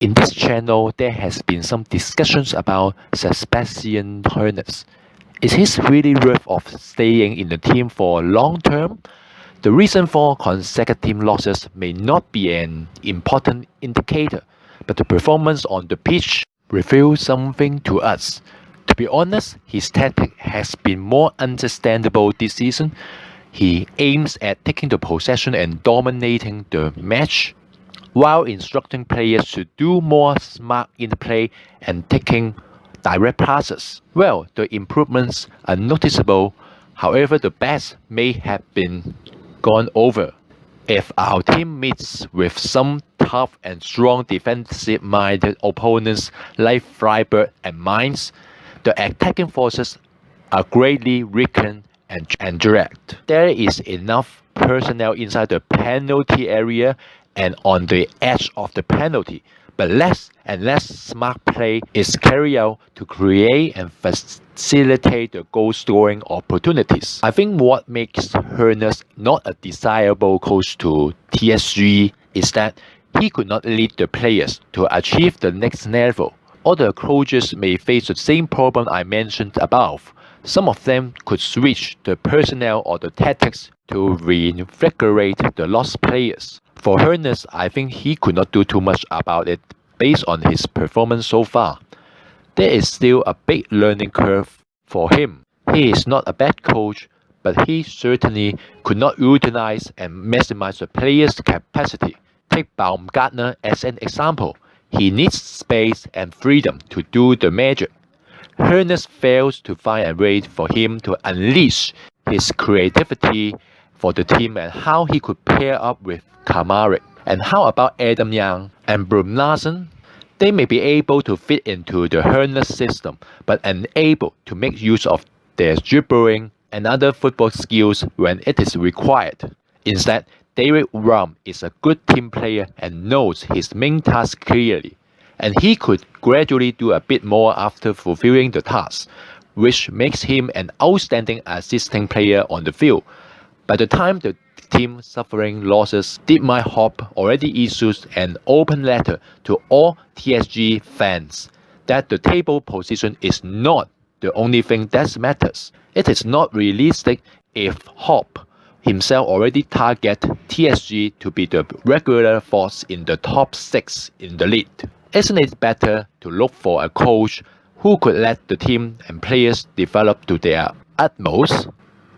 In this channel, there has been some discussions about Sebastian Hoeness. Is he really worth of staying in the team for long term? The reason for consecutive losses may not be an important indicator, but the performance on the pitch reveals something to us. To be honest, his tactic has been more understandable this season. He aims at taking the possession and dominating the match, while instructing players to do more smart interplay and taking direct passes. Well, the improvements are noticeable, however the best may have been gone over. If our team meets with some tough and strong defensive-minded opponents like Freiburg and Mainz, the attacking forces are greatly weakened and dragged. There is enough personnel inside the penalty area and on the edge of the penalty, but less and less smart play is carried out to create and facilitate the goal scoring opportunities. I think what makes Hoeness not a desirable coach to TSG is that he could not lead the players to achieve the next level. Other coaches may face the same problem I mentioned above. Some of them could switch the personnel or the tactics to reinvigorate the lost players. For Hoeness, I think he could not do too much about it based on his performance so far. There is still a big learning curve for him. He is not a bad coach, but he certainly could not utilize and maximize the players' capacity. Take Baumgartner as an example. He needs space and freedom to do the magic. Hoeness fails to find a way for him to unleash his creativity for the team and how he could pair up with Janaury. And how about Adam Young and Broom Larsen? They may be able to fit into the Hoeness system, but unable to make use of their dribbling and other football skills when it is required. Instead, David Raum is a good team player and knows his main task clearly, and he could gradually do a bit more after fulfilling the task, which makes him an outstanding assisting player on the field. By the time the team suffering losses, Dietmar Hopp already issued an open letter to all TSG fans that the table position is not the only thing that matters. It is not realistic if Hopp himself already target TSG to be the regular force in the top 6 in the league. Isn't it better to look for a coach who could let the team and players develop to their utmost?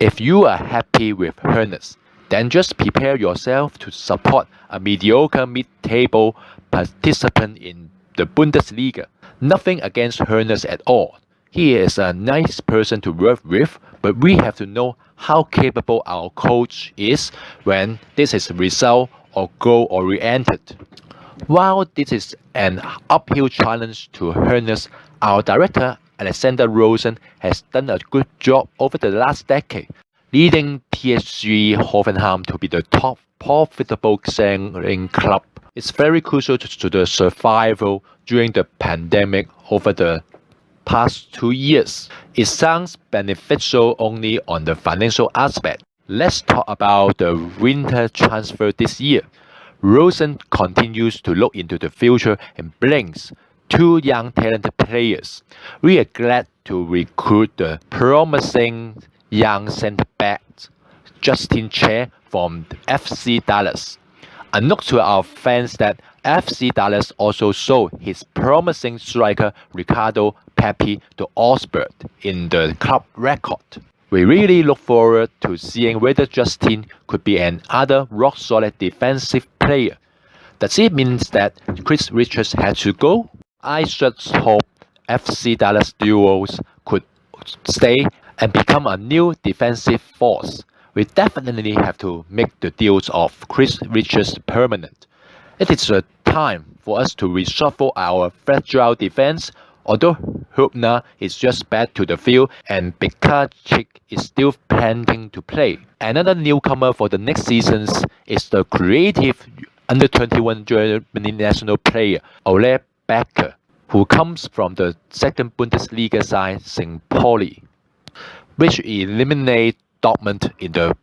If you are happy with Hoeness, then just prepare yourself to support a mediocre mid-table participant in the Bundesliga. Nothing against Hoeness at all. He is a nice person to work with, but we have to know how capable our coach is when this is result or goal-oriented. While this is an uphill challenge to Hoeness, our director Alexander Rosen has done a good job over the last decade, leading TSG Hoffenheim to be the top profitable selling club. It's very crucial to the survival during the pandemic over the past 2 years. It sounds beneficial only on the financial aspect. Let's talk about the winter transfer this year. Rosen continues to look into the future and brings 2 young talented players. We are glad to recruit the promising young centre-back Justin Che from FC Dallas. A note to our fans that FC Dallas also sold his promising striker Ricardo Pepi to Augsburg in the club record. We really look forward to seeing whether Justin could be another rock-solid defensive player. Does it mean that Chris Richards had to go? I just hope FC Dallas duos could stay and become a new defensive force. We definitely have to make the deals of Chris Richards permanent. It is a time for us to reshuffle our fragile defense. Although Hübner is just back to the field and Bikacic is still planning to play. Another newcomer for the next seasons is the creative under-21 Germany national player Ole Becker, who comes from the second Bundesliga side St. Pauli, which eliminated Dortmund in the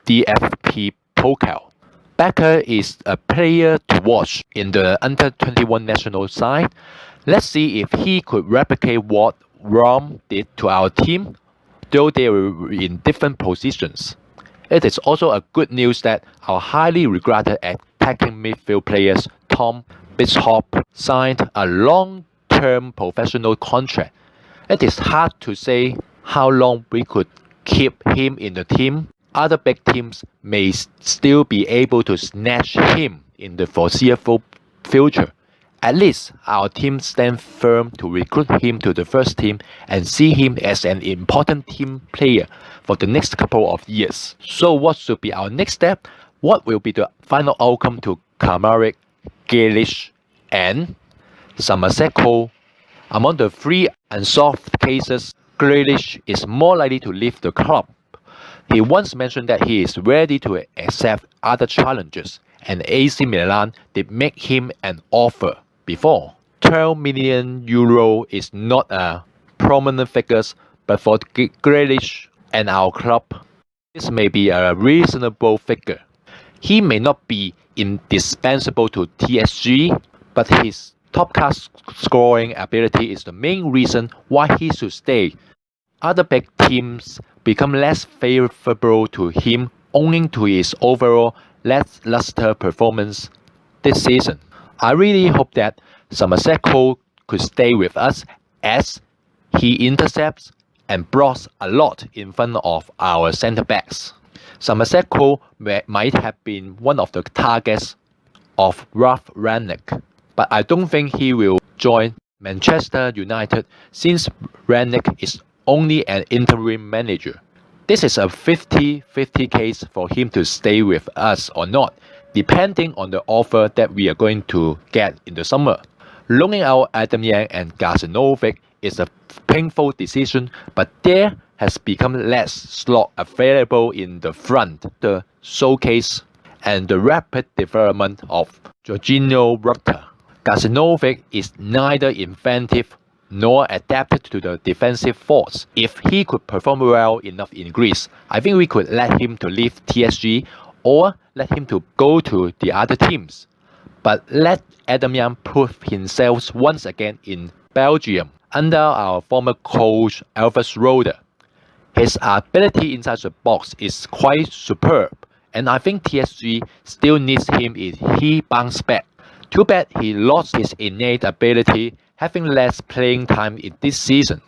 DFB Pokal. Becker is a player to watch in the under-21 national side. Let's see if he could replicate what Rom did to our team, though they were in different positions. It is also a good news that our highly regarded attacking midfield players Tom Bishop signed a long-term professional contract. It is hard to say how long we could keep him in the team. Other big teams may still be able to snatch him in the foreseeable future. At least our team stands firm to recruit him to the first team and see him as an important team player for the next couple of years. So what should be our next step? What will be the final outcome to Kamaric, Grealish and Somerset Cole? Among the three unsolved cases, Grealish is more likely to leave the club. He once mentioned that he is ready to accept other challenges, and AC Milan did make him an offer before. 12 million euro is not a prominent figure, but for Grealish and our club, this may be a reasonable figure. He may not be indispensable to TSG, but his top-class scoring ability is the main reason why he should stay. Other big teams become less favorable to him owing to his overall lackluster performance this season. I really hope that Somerset Cole could stay with us as he intercepts and blocks a lot in front of our centre-backs. Somerset Cole might have been one of the targets of Ralph Rangnick, but I don't think he will join Manchester United since Rangnick is only an interim manager. This is a 50-50 case for him to stay with us or not, depending on the offer that we are going to get in the summer. Loaning out Adam Yang and Gazinovic is a painful decision, but there has become less slot available in the front. The showcase and the rapid development of Jorginho Rutter. Gazinovic is neither inventive nor adapted to the defensive force. If he could perform well enough in Greece, I think we could let him to leave TSG or let him to go to the other teams. But let Adam Yang prove himself once again in Belgium under our former coach Alves Roder. His ability inside the box is quite superb, and I think TSG still needs him if he bounces back. Too bad he lost his innate ability, having less playing time in this season.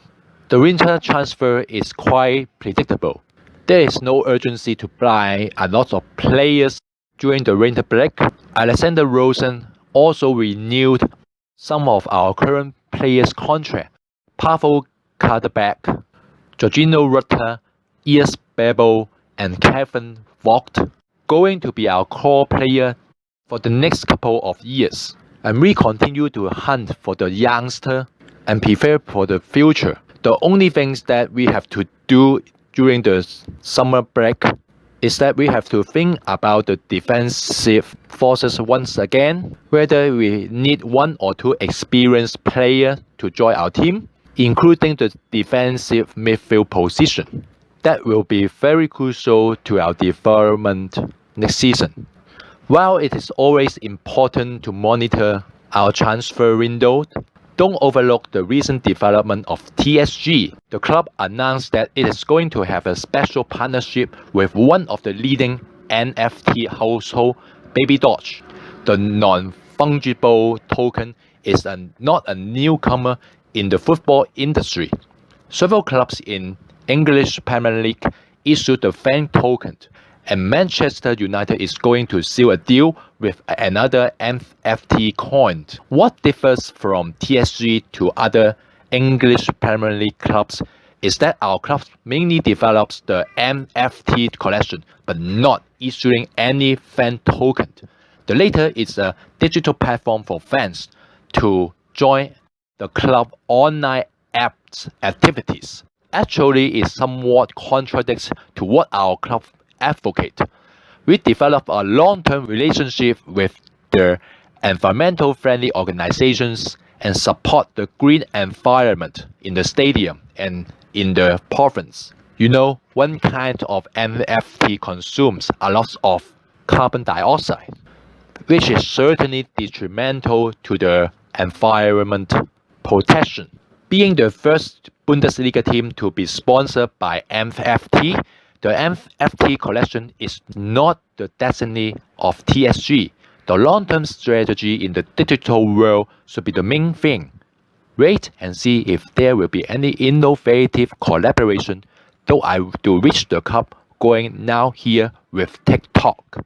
The winter transfer is quite predictable. There is no urgency to buy a lot of players during the winter break. Alexander Rosen also renewed some of our current players' contract. Pavel Kaderbeck, Jorginho Rutter, Ias Bebo, and Kevin Vogt going to be our core player for the next couple of years, and we continue to hunt for the youngster and prepare for the future. The only things that we have to do during the summer break is that we have to think about the defensive forces once again, whether we need one or two experienced players to join our team, including the defensive midfield position. That will be very crucial to our development next season. While it is always important to monitor our transfer window, don't overlook the recent development of TSG. The club announced that it is going to have a special partnership with one of the leading NFT household, Baby Doge. The non-fungible token is not a newcomer in the football industry. Several clubs in English Premier League issued the fan token, and Manchester United is going to seal a deal with another NFT coin. What differs from TSG to other English Premier League clubs is that our club mainly develops the NFT collection, but not issuing any fan token. The latter is a digital platform for fans to join the club online apps activities. Actually, it somewhat contradicts to what our club advocate. We develop a long-term relationship with the environmental friendly organizations and support the green environment in the stadium and in the province. You know, one kind of NFT consumes a lot of carbon dioxide, which is certainly detrimental to the environment protection. Being the first Bundesliga team to be sponsored by MFT, the MFT collection is not the destiny of TSG. The long-term strategy in the digital world should be the main thing. Wait and see if there will be any innovative collaboration, though I do reach the cup going now here with TikTok.